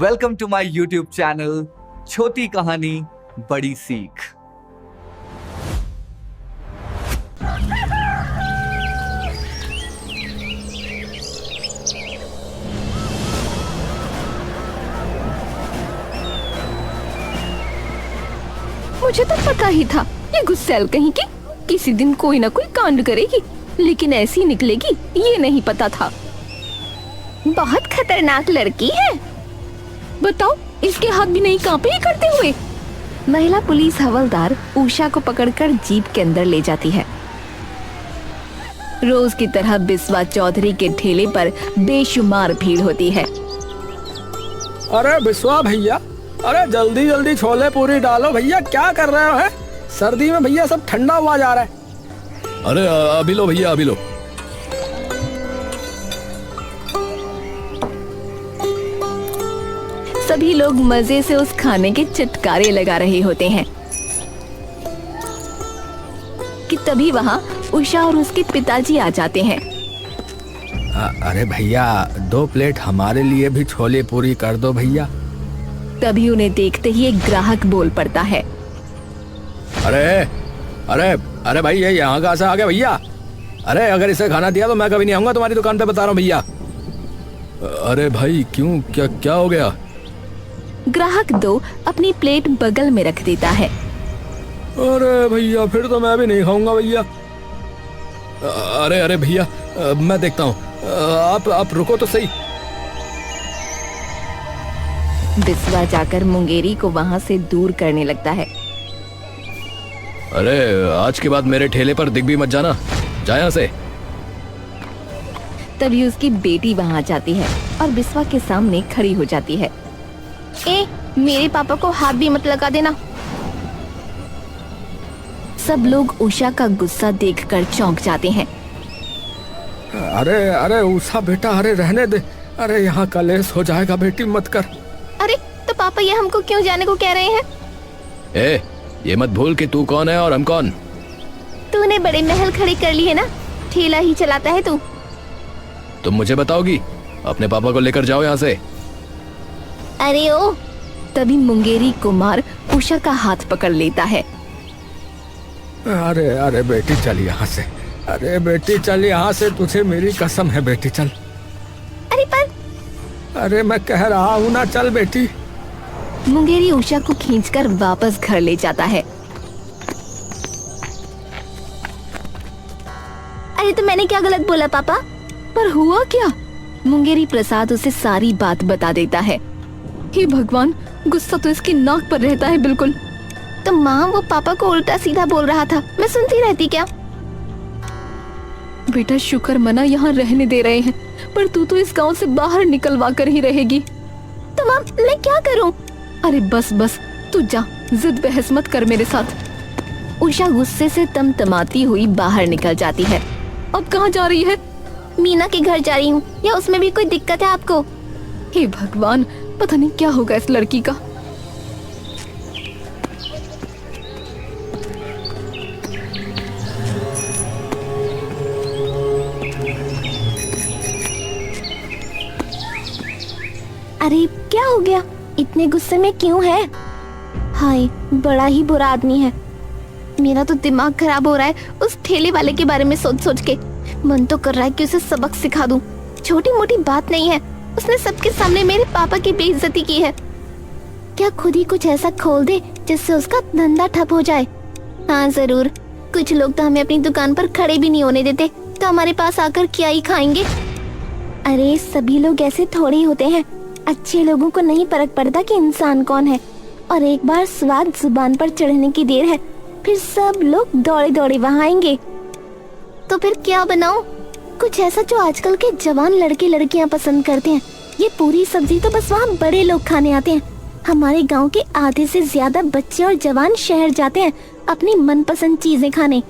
Welcome to my YouTube channel छोटी कहानी बड़ी सीख। मुझे तो पता ही था ये गुस्सैल कहीं की किसी दिन कोई ना कोई कांड करेगी, लेकिन ऐसी निकलेगी ये नहीं पता था। बहुत खतरनाक लड़की है। बताओ, इसके हाथ भी नहीं कांपे करते हुए। महिला पुलिस हवलदार उषा को पकड़कर जीप के अंदर ले जाती है। रोज की तरह बिस्वा चौधरी के ठेले पर बेशुमार भीड़ होती है। अरे बिस्वा भैया, अरे जल्दी जल्दी छोले पूरी डालो भैया, क्या कर रहे हो है? सर्दी में भैया सब ठंडा हुआ जा रहा है। अरे अभी लो भैया, अभी लो। सभी लोग मजे से उस खाने के चटकारे लगा रहे होते हैं कि तभी वहाँ उषा और उसके पिताजी आ जाते हैं। अरे भैया, 2 प्लेट हमारे लिए भी छोले पूरी कर दो भैया। तभी उन्हें देखते ही एक ग्राहक बोल पड़ता है। अरे अरे अरे भाई, ये यहाँ कहाँ से आ गया भैया? अरे अगर इसे खाना दिया तो मैं कभी नहीं आऊंगा तुम्हारी दुकान पे, बता रहा हूँ भैया। अरे भाई क्यों, क्या हो गया? ग्राहक 2 अपनी प्लेट बगल में रख देता है। अरे भैया, फिर तो मैं भी नहीं खाऊंगा भैया। अरे भैया, मैं देखता हूँ, आप रुको तो सही। बिस्वा जाकर मुंगेरी को वहाँ से दूर करने लगता है। अरे आज के बाद मेरे ठेले पर दिख भी मत जाना, जा यहाँ से। तभी उसकी बेटी वहाँ आ जाती है और बिस्वा के सामने खड़ी हो जाती है। ए, मेरे पापा को हाथ भी मत लगा देना। सब लोग उषा का गुस्सा देखकर चौंक जाते हैं। अरे उषा बेटा, अरे रहने दे। अरे यहाँ कलेश हो जाएगा बेटी, मत कर। अरे तो पापा ये हमको क्यों जाने को कह रहे हैं? ए, ये मत भूल कि तू कौन है और हम कौन। तूने बड़े महल खड़े कर लिए ना, ठेला ही चलाता है तू। तुम मुझे बताओगी? अपने पापा को लेकर जाओ यहाँ से। अरे ओ! तभी मुंगेरी कुमार उषा का हाथ पकड़ लेता है। अरे बेटी चल यहाँ से। अरे बेटी चल यहाँ से, तुझे मेरी कसम है बेटी, चल। अरे पर अरे मैं कह रहा हूँ ना, चल बेटी। मुंगेरी उषा को खींचकर वापस घर ले जाता है। अरे तो मैंने क्या गलत बोला पापा? पर हुआ क्या? मुंगेरी प्रसाद उसे सारी बात बता देता है। हे भगवान, गुस्सा तो इसकी नाक पर रहता है बिल्कुल। तो माँ, वो पापा को उल्टा सीधा बोल रहा था, मैं सुनती रहती क्या? बेटा शुक्र मना यहाँ रहने दे रहे हैं, पर तू तो इस गांव से बाहर निकलवा कर ही रहेगी। तो माँ, मैं क्या करूँ? अरे बस तू जा, जिद बहस मत कर मेरे साथ। उषा गुस्से से तमतमाती हुई बाहर निकल जाती है। अब कहाँ जा रही है? मीना के घर जा रही हूँ, या उसमें भी कोई दिक्कत है आपको? हे भगवान, पता नहीं क्या होगा इस लड़की का। अरे क्या हो गया? इतने गुस्से में क्यों है? हाय, बड़ा ही बुरा आदमी है। मेरा तो दिमाग खराब हो रहा है उस ठेले वाले के बारे में सोच सोच के। मन तो कर रहा है कि उसे सबक सिखा दूं। छोटी मोटी बात नहीं है, उसने सबके सामने मेरे पापा की बेइज्जती की है। क्या खुद ही कुछ ऐसा खोल दे जिससे उसका धंधा ठप हो जाए? हाँ जरूर, कुछ लोग तो हमें अपनी दुकान पर खड़े भी नहीं होने देते, तो हमारे पास आकर क्या ही खाएंगे? अरे सभी लोग ऐसे थोड़े ही होते हैं। अच्छे लोगों को नहीं फर्क पड़ता कि इंसान कौन है, और एक बार स्वाद जुबान पर चढ़ने की देर है, फिर सब लोग दौड़े दौड़े वहाँ आएंगे। तो फिर क्या बनाऊं? कुछ ऐसा जो आजकल के जवान लड़के लड़कियां पसंद करते हैं। ये पूरी सब्जी तो बस वहाँ बड़े लोग खाने आते हैं। हमारे गांव के आधे से ज्यादा बच्चे और जवान शहर जाते हैं अपनी मनपसंद चीजें खाने।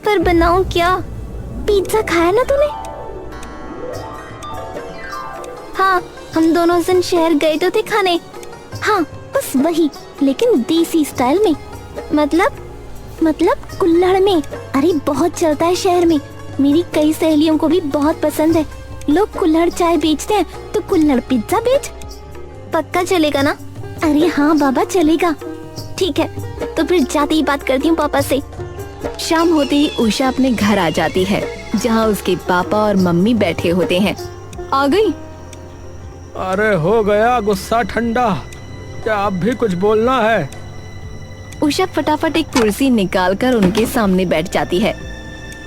पर बनाऊं क्या? पिज्जा खाया ना तूने? हाँ, हम दोनों दिन शहर गए तो थे खाने। हाँ बस वही, लेकिन देसी स्टाइल में। मतलब कुल्हड़ में। अरे बहुत चलता है शहर में, मेरी कई सहेलियों को भी बहुत पसंद है। लोग कुल्हड़ चाय बेचते हैं तो कुल्हड़ पिज्जा बेच। पक्का चलेगा ना? अरे हाँ बाबा चलेगा। ठीक है, तो फिर जाते ही बात करती हूँ पापा से। शाम होते ही उषा अपने घर आ जाती है, जहाँ उसके पापा और मम्मी बैठे होते हैं। आ गई? अरे हो गया गुस्सा ठंडा, क्या अब भी कुछ बोलना है? उषा फटाफट एक कुर्सी निकालकर उनके सामने बैठ जाती है।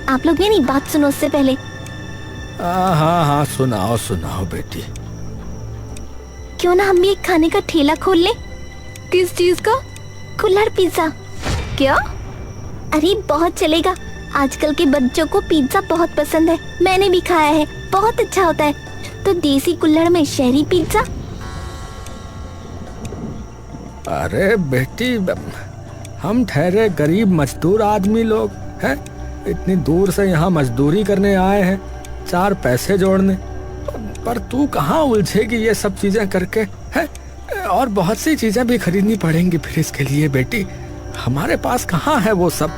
आप लोग मेरी बात सुनो उससे पहले। हाँ हाँ सुनाओ सुनाओ बेटी। क्यों ना हम भी एक खाने का ठेला खोल लें? किस चीज का? कुल्हड़ पिज्जा। क्या? अरे बहुत चलेगा, आजकल के बच्चों को पिज्जा बहुत पसंद है, मैंने भी खाया है, बहुत अच्छा होता है। तो देसी कुल्हड़ में शहरी पिज्जा। अरे बेटी, हम ठहरे गरीब मजदूर आदमी लोग हैं, इतनी दूर से यहाँ मजदूरी करने आए हैं, 4 पैसे जोड़ने। पर तू कहाँ उलझेगी ये सब चीजें करके, हैं? और बहुत सी चीजें भी खरीदनी पड़ेंगी फिर इसके लिए बेटी, हमारे पास कहाँ है वो सब।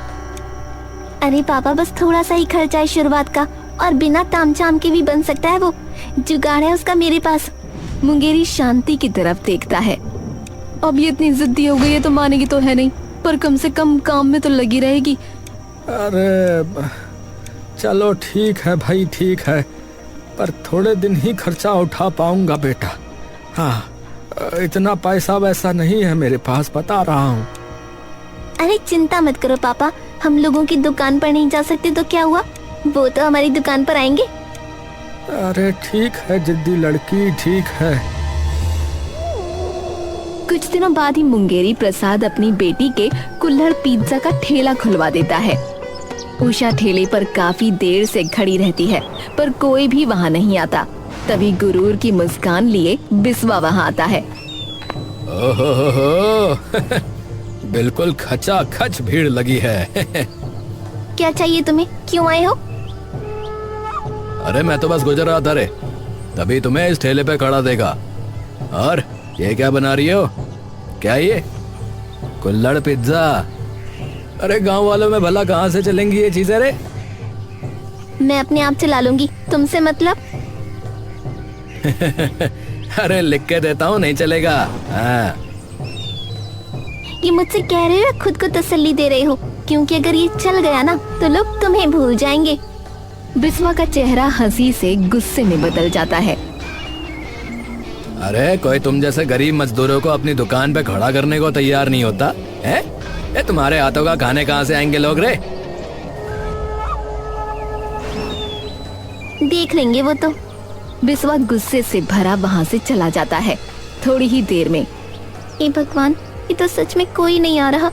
अरे पापा बस थोड़ा सा ही खर्चा है शुरुआत का, और बिना तामझाम के भी बन सकता है, वो जुगाड़ है उसका मेरे पास। मुंगेरी शांति की तरफ देखता है। अब ये इतनी जिद्दी हो गई है तो मानेगी तो है नहीं, पर कम से कम काम में तो लगी रहेगी। अरे चलो ठीक है भाई, ठीक है, पर थोड़े दिन ही खर्चा उठा पाऊंगा बेटा। हाँ, इतना पैसा वैसा नहीं है मेरे पास, बता रहा हूँ। अरे चिंता मत करो पापा, हम लोगों की दुकान पर नहीं जा सकते तो क्या हुआ, वो तो हमारी दुकान पर आएंगे। अरे ठीक है जिद्दी लड़की, ठीक है। कुछ दिनों बाद ही मुंगेरी प्रसाद अपनी बेटी के कुल्हड़ पिज्जा का ठेला खुलवा देता है। उषा ठेले पर काफी देर से खड़ी रहती है, पर कोई भी वहाँ नहीं आता। तभी गुरूर की मुस्कान लिए बिस्वा वहाँ आता है। ओहो बिल्कुल खचाखच भीड़ लगी है। क्या चाहिए तुम्हें, क्यों आए हो? अरे मैं तो बस गुजर रहा था रे, तभी तुम्हें इस ठेले पे खड़ा देखा। और ये क्या बना रही हो? क्या ये? कुल्हड़ पिज्जा? अरे गांव वालों में भला कहाँ से चलेंगी ये चीजें रे? मैं अपने आप चला लूंगी, तुमसे मतलब? अरे लिख के देता हूँ, नहीं चलेगा। हाँ। ये मुझसे कह रहे हो या खुद को तसल्ली दे रहे हो? क्योंकि अगर ये चल गया ना तो लोग तुम्हें भूल जाएंगे। बिस्वा का चेहरा हंसी से गुस्से में बदल जाता है। अरे कोई तुम जैसे गरीब मजदूरों को अपनी दुकान पे खड़ा करने को तैयार नहीं होता है? ये तुम्हारे हाथों का खाने कहाँ से आएंगे लोग रे? देख लेंगे वो तो। बिस्वा गुस्से से भरा वहाँ से चला जाता है। थोड़ी ही देर में हे भगवान, ये तो सच में कोई नहीं आ रहा।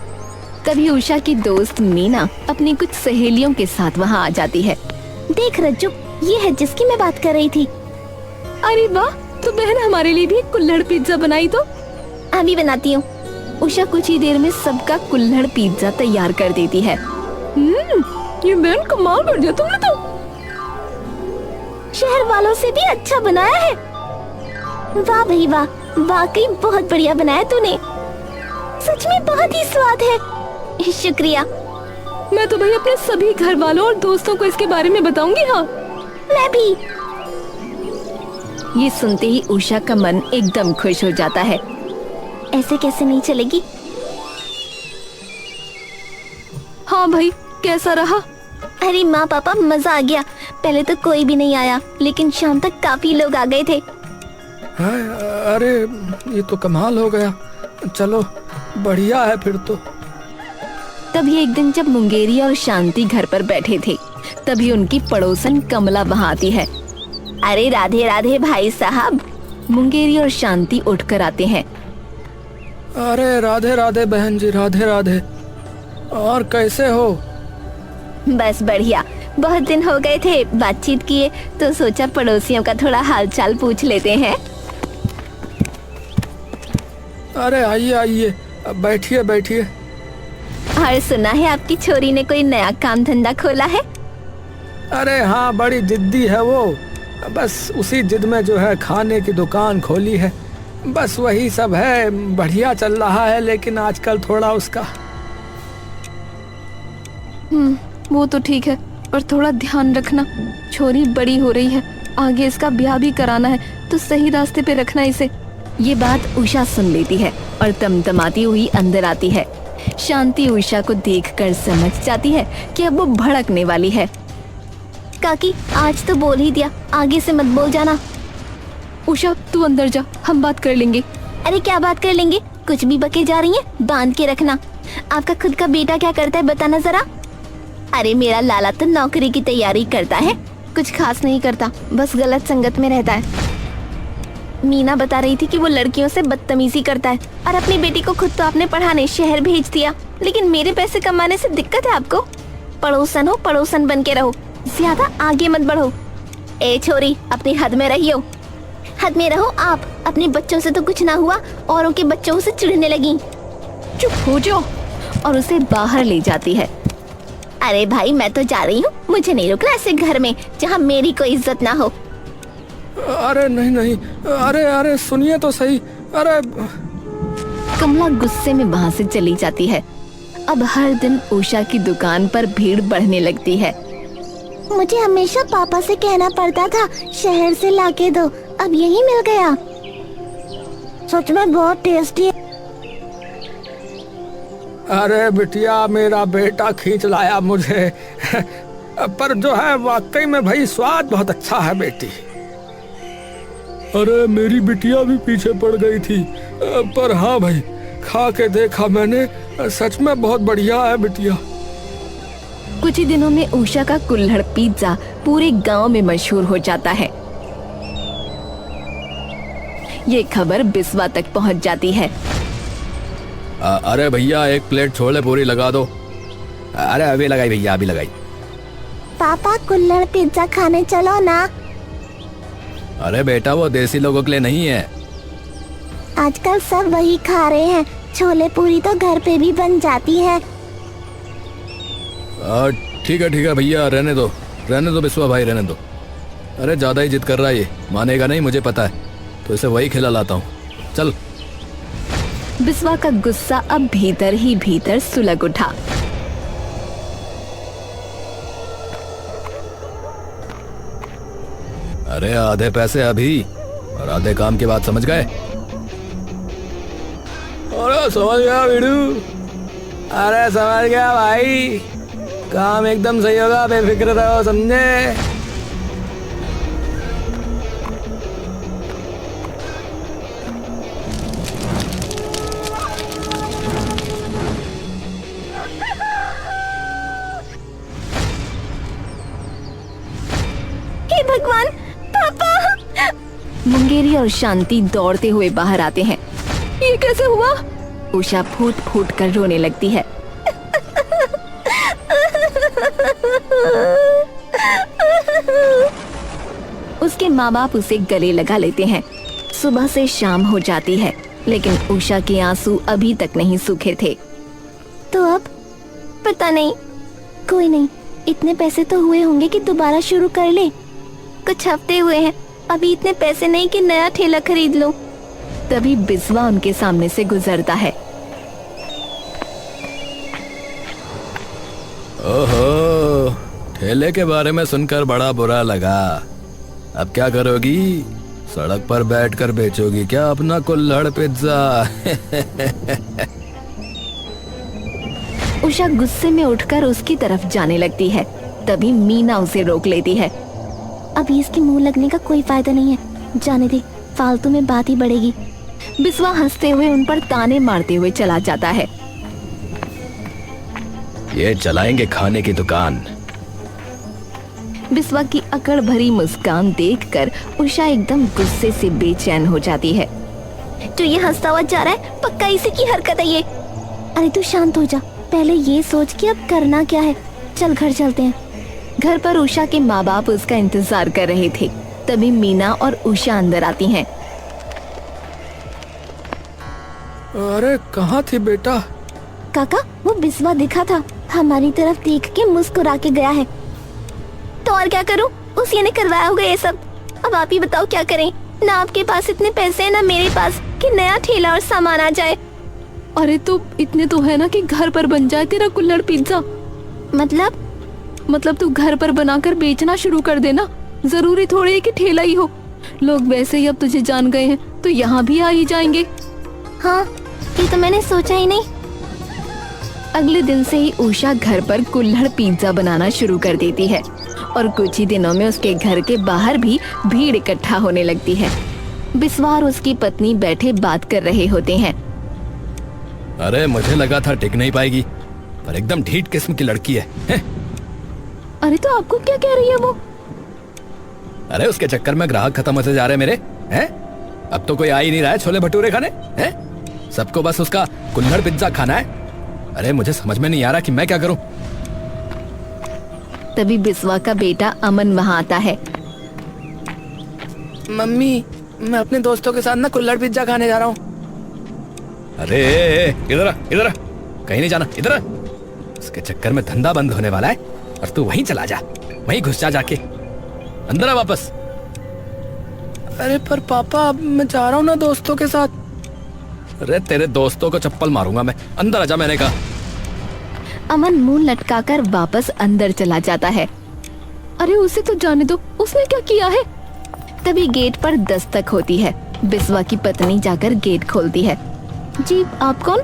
तभी उषा की दोस्त मीना अपनी कुछ सहेलियों के साथ वहाँ आ जाती है। देख रज्जू, ये है जिसकी मैं बात कर रही थी। अरे वाह, तो बहन हमारे लिए भी कुल्हड़ पिज्जा बनाई तो? अभी बनाती हूँ। उषा कुछ ही देर में सबका कुल्हड़ पिज्जा तैयार कर देती है। ये बहन कमाल कर दिया तुमने तो। शहर वालों से भी अच्छा बनाया है। वाह भाई वाह, वाकई बहुत बढ़िया बनाया तूने, सच में बहुत ही स्वाद है। शुक्रिया। मैं तो भाई अपने सभी घर वालों और दोस्तों को इसके बारे में बताऊंगी। हाँ मैं भी। ये सुनते ही उषा का मन एकदम खुश हो जाता है। ऐसे कैसे नहीं चलेगी। हाँ भाई, कैसा रहा? अरे माँ पापा, मजा आ गया। पहले तो कोई भी नहीं आया, लेकिन शाम तक काफी लोग आ गए थे। अरे ये तो कमाल हो गया, चलो बढ़िया है फिर तो। तभी एक दिन जब मुंगेरी और शांति घर पर बैठे थे, तभी उनकी पड़ोसन कमला वहाँ आती है। अरे राधे राधे भाई साहब। मुंगेरी और शांति उठकर आते हैं। अरे राधे राधे बहन जी, राधे राधे। और कैसे हो? बस बढ़िया, बहुत दिन हो गए थे बातचीत किए, तो सोचा पड़ोसियों का थोड़ा हालचाल पूछ लेते हैं। अरे आइए आइए, बैठिए बैठिए। और सुना है आपकी छोरी ने कोई नया काम धंधा खोला है? अरे हाँ, बड़ी जिद्दी है वो, बस उसी जिद में जो है खाने की दुकान खोली है, बस वही सब है। बढ़िया चल रहा है, लेकिन आजकल थोड़ा उसका। वो तो ठीक है, पर थोड़ा ध्यान रखना, छोरी बड़ी हो रही है, आगे इसका ब्याह भी कराना है, तो सही रास्ते पे रखना इसे। ये बात उषा सुन लेती है और तमतमाती हुई अंदर आती है। शांति उषा को देखकर समझ जाती है कि अब वो भड़कने वाली है। काकी आज तो बोल ही दिया, आगे से मत बोल जाना। उषा तू अंदर जा, हम बात कर लेंगे। अरे क्या बात कर लेंगे, कुछ भी बके जा रही है, बांध के रखना। आपका खुद का बेटा क्या करता है बताना जरा। अरे मेरा लाला तो नौकरी की तैयारी करता है, कुछ खास नहीं करता, बस गलत संगत में रहता है। मीना बता रही थी कि वो लड़कियों से बदतमीजी करता है और अपनी बेटी को खुद तो आपने पढ़ाने शहर भेज दिया, लेकिन मेरे पैसे कमाने से दिक्कत है आपको। पड़ोसन हो, पड़ोसन बन के रहो, ज्यादा आगे मत बढ़ो। ए छोरी, अपनी हद में रहियो। हद में रहो आप, अपने बच्चों से तो कुछ ना हुआ, औरों के बच्चों से चिढ़ने लगी। चुप हो जाओ, और उसे बाहर ले जाती है। अरे भाई मैं तो जा रही हूँ, मुझे नहीं रुकना ऐसे घर में जहाँ मेरी कोई इज्जत ना हो। अरे नहीं नहीं, अरे अरे सुनिए तो सही। अरे कमला गुस्से में वहाँ से चली जाती है। अब हर दिन उषा की दुकान पर भीड़ बढ़ने लगती है। मुझे हमेशा पापा से कहना पड़ता था शहर से लाके दो, अब यही मिल गया। सच में बहुत टेस्टी है। अरे बिटिया, मेरा बेटा खींच लाया मुझे। पर जो है वाकई में भाई स्वाद बहुत अच्छा है बेटी। अरे मेरी बिटिया भी पीछे पड़ गई थी, पर हाँ भाई खा के देखा मैंने, सच में बहुत बढ़िया है बिटिया। कुछ ही दिनों में उषा का कुल्हड़ पिज्जा पूरे गांव में मशहूर हो जाता है। ये खबर बिस्वा तक पहुंच जाती है। अरे भैया एक प्लेट छोले पूरी लगा दो। अरे अभी लगाई भैया, अभी लगाई। पापा कुल्हड़ पिज्जा खाने चलो ना। अरे बेटा वो देसी लोगों के लिए नहीं है। आजकल सब वही खा रहे हैं, छोले पूरी तो घर पे भी बन जाती है। ठीक है भैया, रहने दो बिस्वा भाई, रहने दो। अरे ज्यादा ही जिद कर रहा है ये, मानेगा नहीं मुझे पता है, तो इसे वही खिला लाता हूँ, चल। बिस्वा का गुस्सा अब भीतर ही भीतर सुलग उठा। अरे आधे पैसे अभी और आधे काम की बात समझ गए। अरे समझ गया वीडू, अरे समझ गया भाई, काम एकदम सही होगा, बेफिक्र रहो, समझे। हे भगवान, पापा। मुंगेरी और शांति दौड़ते हुए बाहर आते हैं। ये कैसे हुआ? उषा फूट फूट कर रोने लगती है। उसके माँ बाप उसे गले लगा लेते हैं। सुबह से शाम हो जाती है, लेकिन उषा के आंसू अभी तक नहीं सूखे थे। तो अब पता नहीं, कोई नहीं, इतने पैसे तो हुए होंगे कि दोबारा शुरू कर ले। कुछ हफ्ते हुए हैं, अभी इतने पैसे नहीं कि नया ठेला खरीद लो। तभी बिस्वा उनके सामने से गुजरता है। ओहो, ठेले के बारे में सुनकर बड़ा बुरा लगा। अब क्या करोगी? सड़क पर बैठकर बेचोगी क्या अपना कुल्हड़ पिज्जा? उषा गुस्से में उठकर उसकी तरफ जाने लगती है। तभी मीना उसे रोक लेती है। अभी इसके मुंह लगने का कोई फायदा नहीं है, जाने दे, फालतू में बात ही बढ़ेगी। बिस्वा हंसते हुए उन पर ताने मारते हुए चला जाता है। ये चलाएंगे खाने की दुकान। बिस्वा की अकड़ भरी मुस्कान देखकर उषा एकदम गुस्से से बेचैन हो जाती है। जो ये हंसता हुआ जा रहा है, पक्का इसी की हरकत है ये। अरे तू शांत हो जा, पहले ये सोच कि अब करना क्या है। चल घर चलते हैं। घर पर उषा के माँ बाप उसका इंतजार कर रहे थे। तभी मीना और उषा अंदर आती हैं। अरे कहाँ थी बेटा? काका, वो बिस्वा दिखा था, हमारी तरफ देख के मुस्कुरा के गया है। तो और क्या करूं, उसी ने करवाया होगा ये सब। अब आप ही बताओ क्या करें, ना आपके पास इतने पैसे हैं ना मेरे पास कि नया ठेला और सामान आ जाए। अरे तो इतने तो है ना कि घर पर बन जाए तेरा कुल्हड़ पिज्जा। मतलब तू घर पर बनाकर बेचना शुरू कर देना। जरूरी थोड़ी है कि ठेला ही हो, लोग वैसे ही अब तुझे जान गए हैं तो यहाँ भी आ ही जाएंगे। हाँ, ये तो मैंने सोचा ही नहीं। अगले दिन से ही उषा घर पर कुल्हड़ पिज्जा बनाना शुरू कर देती है और कुछ ही दिनों में उसके घर के बाहर भी भीड़ इकट्ठा होने लगती है। बिस्वा और उसकी पत्नी बैठे बात कर रहे होते हैं। अरे मुझे लगा था टिक नहीं पाएगी, पर एकदम ढीठ किस्म की लड़की है, हैं? अरे तो आपको क्या कह रही है वो? अरे उसके चक्कर में ग्राहक खत्म होते जा रहे मेरे, हैं? अब तो कोई आ ही नहीं रहा है छोले भटूरे खाने, हैं? सबको बस उसका कुल्हड़ पिज्जा खाना है। अरे मुझे समझ में नहीं आ रहा कि मैं क्या करूं। तभी बिस्वा का बेटा अमन वहाँ आता है। मम्मी, मैं अपने दोस्तों के साथ ना कुल्हड़ पिज्जा खाने जा रहा हूँ। अरे इधर आ, इधर आ, कहीं नहीं जाना, इधर आ। उसके चक्कर में धंधा बंद होने वाला है और तू वहीं चला जा, वहीं घुस जा जाके। अंदर आ वापस। अरे पर पापा, अब मैं जा रहा हूँ ना दोस्तों के साथ। अरे तेरे दोस्तों को चप्पल मारूंगा मैं, अंदर आजा मैंने कहा। अमन मुंह लटकाकर वापस अंदर चला जाता है। अरे उसे तो जाने दो, उसने क्या किया है? तभी गेट पर दस्तक होती है। बिस्वा की पत्नी जाकर गेट खोलती है। जी, आप कौन?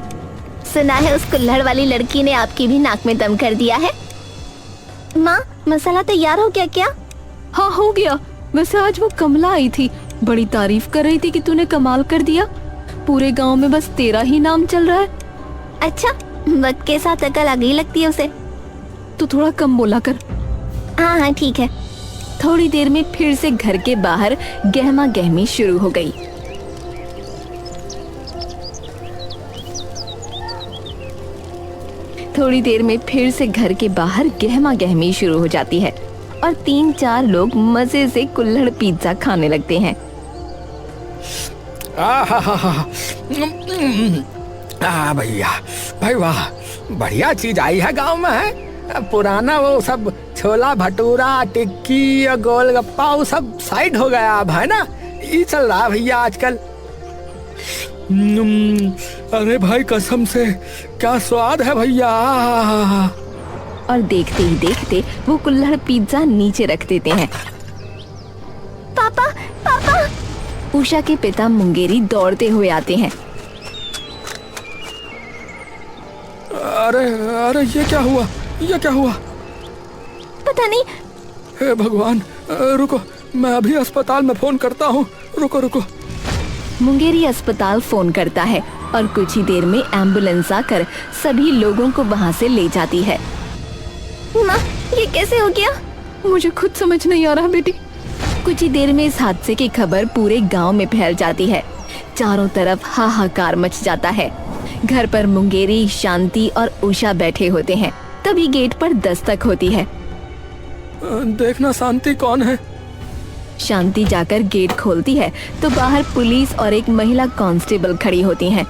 सुना है उस कुल्हड़ वाली लड़की ने आपकी भी नाक में दम कर दिया है। माँ, मसाला तैयार हो गया क्या? हाँ, हो गया। वैसे आज वो कमला आई थी, बड़ी तारीफ कर रही थी कि तूने कमाल कर दिया। पूरे गांव में बस तेरा ही नाम चल रहा है। अच्छा, वक्त के साथ अकल आ गई लगती है उसे। तू थोड़ा कम बोला कर। हाँ हाँ ठीक है। थोड़ी देर में फिर से घर के बाहर गहमा गहमी शुरू हो गई। थोड़ी देर में फिर से घर के बाहर गहमा गहमी शुरू हो जाती है और 3-4 लोग मजे से कुल्हड़ पिज्जा खाने लगते हैं। भैया, भाई वाह, बढ़िया चीज आई है गांव में, है? पुराना वो सब छोला भटूरा, टिक्की और गोलगप्पा वो सब साइड हो गया अब, है ना? ये चल रहा है भैया आजकल। अरे भाई कसम से क्या स्वाद है भैया। और देखते ही देखते वो कुल्हड़ पिज्जा नीचे रख देते हैं। पापा, पापा! उषा के पिता मुंगेरी दौड़ते हुए आते हैं। अरे अरे ये क्या हुआ, ये क्या हुआ? पता नहीं। हे भगवान, रुको, मैं अभी अस्पताल में फोन करता हूँ। रुको रुको। मुंगेरी अस्पताल फोन करता है और कुछ ही देर में एम्बुलेंस आकर सभी लोगों को वहाँ से ले जाती है। माँ, ये कैसे हो गया? मुझे खुद समझ नहीं आ रहा बेटी। कुछ ही देर में इस हादसे की खबर पूरे गांव में फैल जाती है। चारों तरफ हाहाकार मच जाता है। घर पर मुंगेरी, शांति और उषा बैठे होते हैं। तभी गेट पर दस्तक होती है। देखना शांति कौन है। शांति जाकर गेट खोलती है तो बाहर पुलिस और एक महिला कांस्टेबल खड़ी होती हैं।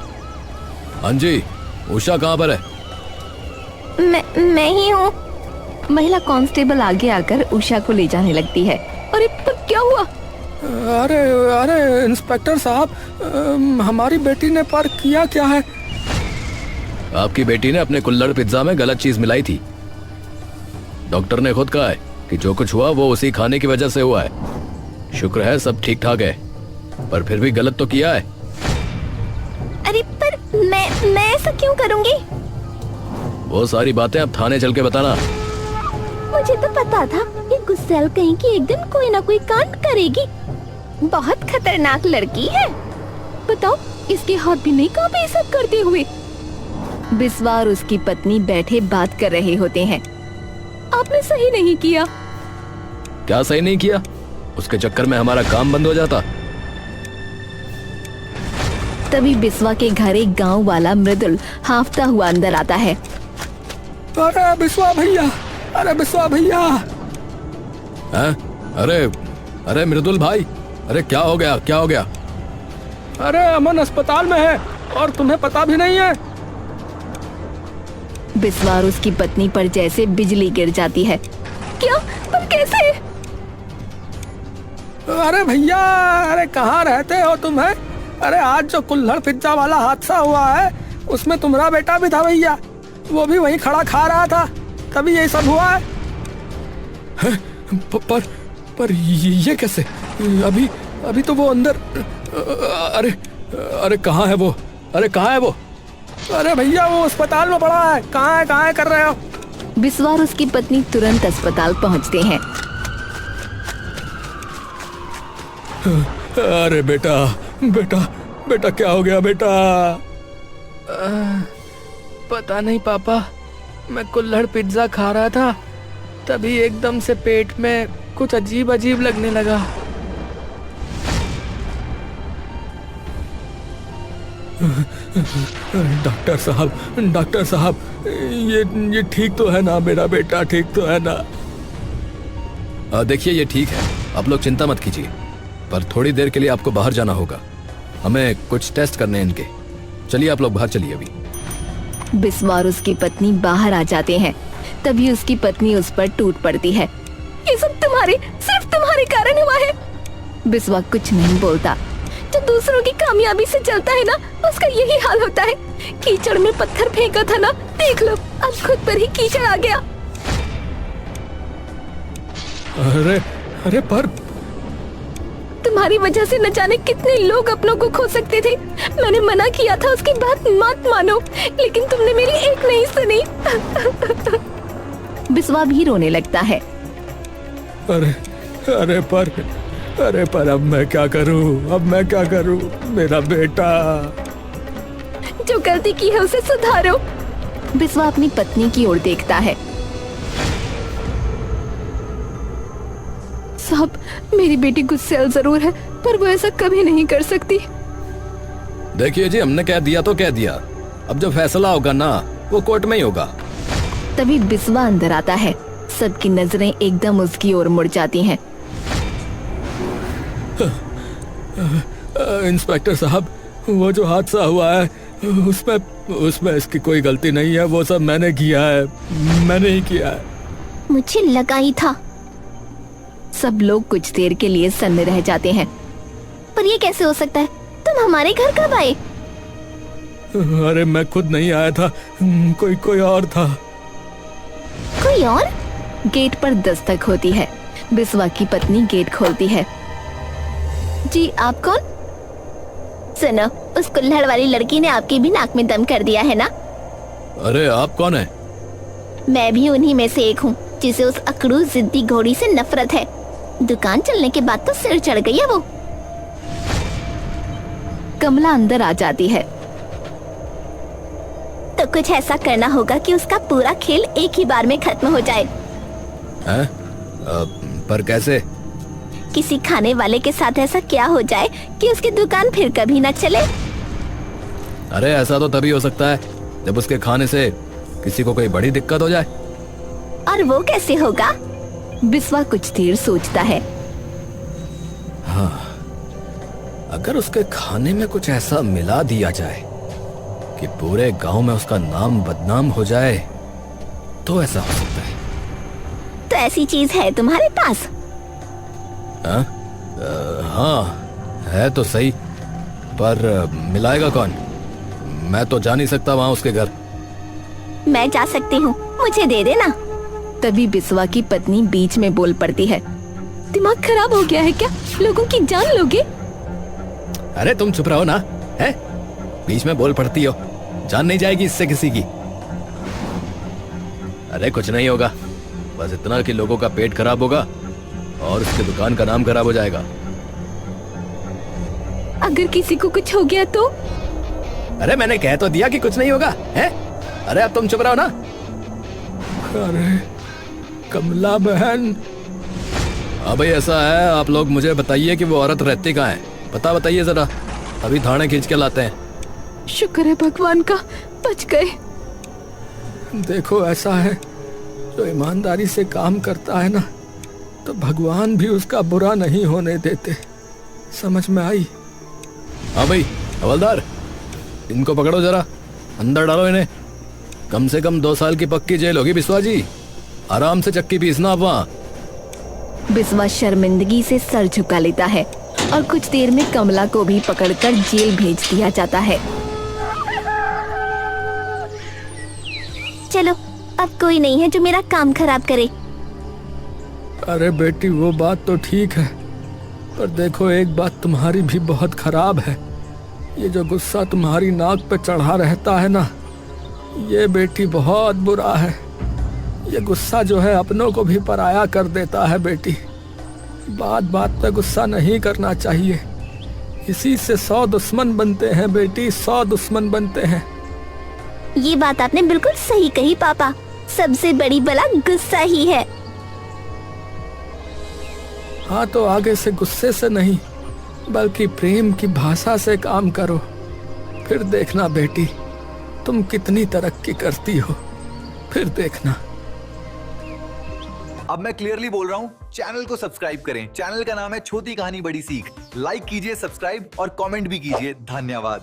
हाँ जी, उषा कहाँ पर है? मैं ही हूँ। महिला कांस्टेबल आगे आकर उषा को ले जाने लगती है। अरे पर क्या हुआ? अरे अरे इंस्पेक्टर साहब, हमारी बेटी ने पर किया क्या है? आपकी बेटी ने अपने कुल्हड़ पिज्जा में गलत चीज मिलाई थी। डॉक्टर ने खुद कहा है कि जो कुछ हुआ वो उसी खाने की वजह से हुआ है। शुक्र है सब ठीक ठाक है, पर फिर भी गलत तो किया है। अरे पर मैं ऐसा क्यों करूँगी? वो सारी बातें अब थाने चल के बताना। मुझे तो पता था ये गुस्सैल कहीं की एक दिन कोई ना कोई कांड करेगी। बहुत खतरनाक लड़की है। बताओ, इसके हाथ भी नहीं कांपे सब करते हुए। बिस्वा और उसकी पत्नी बैठे बात कर रहे होते हैं। आपने सही नहीं किया। क्या सही नहीं किया? उसके चक्कर में हमारा काम बंद हो जाता। तभी बिस्वा के घर एक गांव वाला मृदुल हांफता हुआ अंदर आता है। अरे बिस्वा भैया, अरे बिस्वा भैया। हैं? अरे अरे मृदुल भाई, अरे क्या हो गया, क्या हो गया? अरे अमन अस्पताल में है और तुम्हें पता भी नहीं है। बिस्वा और उसकी पत्नी पर जैसे बिजली गिर जाती है। क्या? पर कैसे? अरे भैया, अरे कहाँ रहते हो तुम? है? अरे आज जो कुल्हड़ पिज्जा वाला हादसा हुआ है उसमें तुम्हारा बेटा भी था भैया। वो भी वहीं खड़ा खा रहा था, तभी ये सब हुआ है। पर ये कैसे? अभी तो वो अंदर अरे अरे कहाँ है वो? अरे कहाँ है वो? अरे भैया वो अस्पताल में पड़ा है। कहाँ है कर रहे हो? बिस्वा और उसकी पत्नी तुरंत अस्पताल पहुंचते हैं। अरे बेटा बेटा बेटा क्या हो गया बेटा? पता नहीं पापा, मैं कुल्हड़ पिज्जा खा रहा था, तभी एकदम से पेट में कुछ अजीब अजीब लगने लगा। डॉक्टर साहब ये ठीक तो है ना? मेरा बेटा ठीक तो है ना? देखिए ये ठीक है, आप लोग चिंता मत कीजिए, पर थोड़ी देर के लिए आपको बाहर जाना होगा। हमें कुछ टेस्ट करने हैं इनके। चलिए आप लोग बाहर चलिए अभी। बिस्वा और उसकी पत्नी बाहर आ जाते हैं। तभी उसकी पत्नी उस पर टूट पड़ती है। ये सब सिर्फ तुम्हारे कारण हुआ है। बिस्वा कुछ नहीं बोलता। जो दूसरों की कामयाबी से चलता है ना, उसका यही हाल होता है। कीचड़ में पत्थर फेंका था ना, देख लो अब खुद पर ही कीचड़ आ गया। अरे पर तुम्हारी वजह से न जाने कितने लोग अपनों को खो सकते थे। मैंने मना किया था, उसकी बात मत मानो, लेकिन तुमने मेरी एक नहीं सुनी। बिस्वा भी रोने लगता है। अरे पर अब मैं क्या करूं? मेरा बेटा। जो गलती की है उसे सुधारो। बिस्वा अपनी पत्नी की ओर देखता है। साहब, मेरी बेटी गुस्सैल जरूर है, पर वो ऐसा कभी नहीं कर सकती। देखिए जी, हमने कह दिया तो कह दिया, अब जो फैसला होगा ना वो कोर्ट में ही होगा। तभी बिस्वा अंदर आता है। सबकी नजरें एकदम उसकी ओर मुड़ जाती हैं। इंस्पेक्टर साहब, वो जो हादसा हुआ है उसमें इसकी कोई गलती नहीं है। वो सब मैंने ही किया है। मुझे लगा ही था। सब लोग कुछ देर के लिए सन्न रह जाते हैं। पर ये कैसे हो सकता है? तुम हमारे घर कब आए? अरे मैं खुद नहीं आया था, कोई और था। कोई और? गेट पर दस्तक होती है। बिस्वा की पत्नी गेट खोलती है। जी, आप कौन? सुनो, उस कुल्हड़ वाली लड़की ने आपकी भी नाक में दम कर दिया है ना? अरे आप कौन है? मैं भी उन्हीं में से एक हूँ, जिसे उस अकड़ू जिद्दी घोड़ी से नफरत है। दुकान चलने के बाद तो सिर चढ़ गई है वो। कमला अंदर आ जाती है। तो कुछ ऐसा करना होगा कि उसका पूरा खेल एक ही बार में खत्म हो जाए। हैं? पर कैसे? किसी खाने वाले के साथ ऐसा क्या हो जाए कि उसकी दुकान फिर कभी न चले। अरे ऐसा तो तभी हो सकता है जब उसके खाने से किसी को कोई बड़ी दिक्कत हो जाए। और वो कैसे होगा? बिस्वा कुछ देर सोचता है। हाँ, अगर उसके खाने में कुछ ऐसा मिला दिया जाए कि पूरे गांव में उसका नाम बदनाम हो जाए, तो ऐसा हो सकता है। तो ऐसी चीज है तुम्हारे पास? हाँ है तो सही, पर मिलाएगा कौन? मैं तो जा नहीं सकता वहां उसके घर। मैं जा सकती हूँ, मुझे दे देना। तभी बिस्वा की पत्नी बीच में बोल पड़ती है। दिमाग खराब हो गया है क्या? लोगों की जान लोगे? अरे तुम चुप रहो ना, है? बीच में बोल पड़ती हो, जान नहीं जाएगी इससे किसी की। अरे कुछ नहीं होगा, बस इतना कि लोगों का पेट खराब होगा और उसकी दुकान का नाम खराब हो जाएगा। अगर किसी को कुछ हो गया तो? अरे मैंने कह तो दिया कि कुछ नहीं होगा, है? अरे अब तुम चुप रहो ना। अरे कमला बहन। हाँ भाई ऐसा है, आप लोग मुझे बताइए कि वो औरत रहती कहाँ है, पता बताइए जरा, अभी थाने खींच के लाते हैं। शुक्र है भगवान का, बच गए। देखो ऐसा है, जो ईमानदारी से काम करता है ना, तो भगवान भी उसका बुरा नहीं होने देते। समझ में आई? हाँ भाई हवलदार, इनको पकड़ो जरा, अंदर डालो इन्हें। कम से कम 2 साल की पक्की जेल होगी बिस्वा जी, आराम से चक्की पीसना वहाँ। बिस्वा शर्मिंदगी से सर झुका लेता है और कुछ देर में कमला को भी पकड़कर जेल भेज दिया जाता है। चलो, अब कोई नहीं है जो मेरा काम खराब करे। अरे बेटी वो बात तो ठीक है, पर देखो, एक बात तुम्हारी भी बहुत खराब है। ये जो गुस्सा तुम्हारी नाक पे चढ़ा रहता है ना, ये बेटी बहुत बुरा है। ये गुस्सा जो है अपनों को भी पराया कर देता है बेटी। बात बात पे गुस्सा नहीं करना चाहिए। इसी से 100 दुश्मन बनते हैं बेटी, 100 दुश्मन बनते हैं। ये बात आपने बिल्कुल सही कही पापा। सबसे बड़ी बला गुस्सा ही है। हाँ, तो आगे से गुस्से से नहीं बल्कि प्रेम की भाषा से काम करो। फिर देखना बेटी, तुम कितनी तरक्की करती हो। फिर देखना। अब मैं क्लियरली बोल रहा हूँ, चैनल को सब्सक्राइब करें। चैनल का नाम है छोटी कहानी बड़ी सीख। लाइक कीजिए, सब्सक्राइब और कमेंट भी कीजिए। धन्यवाद।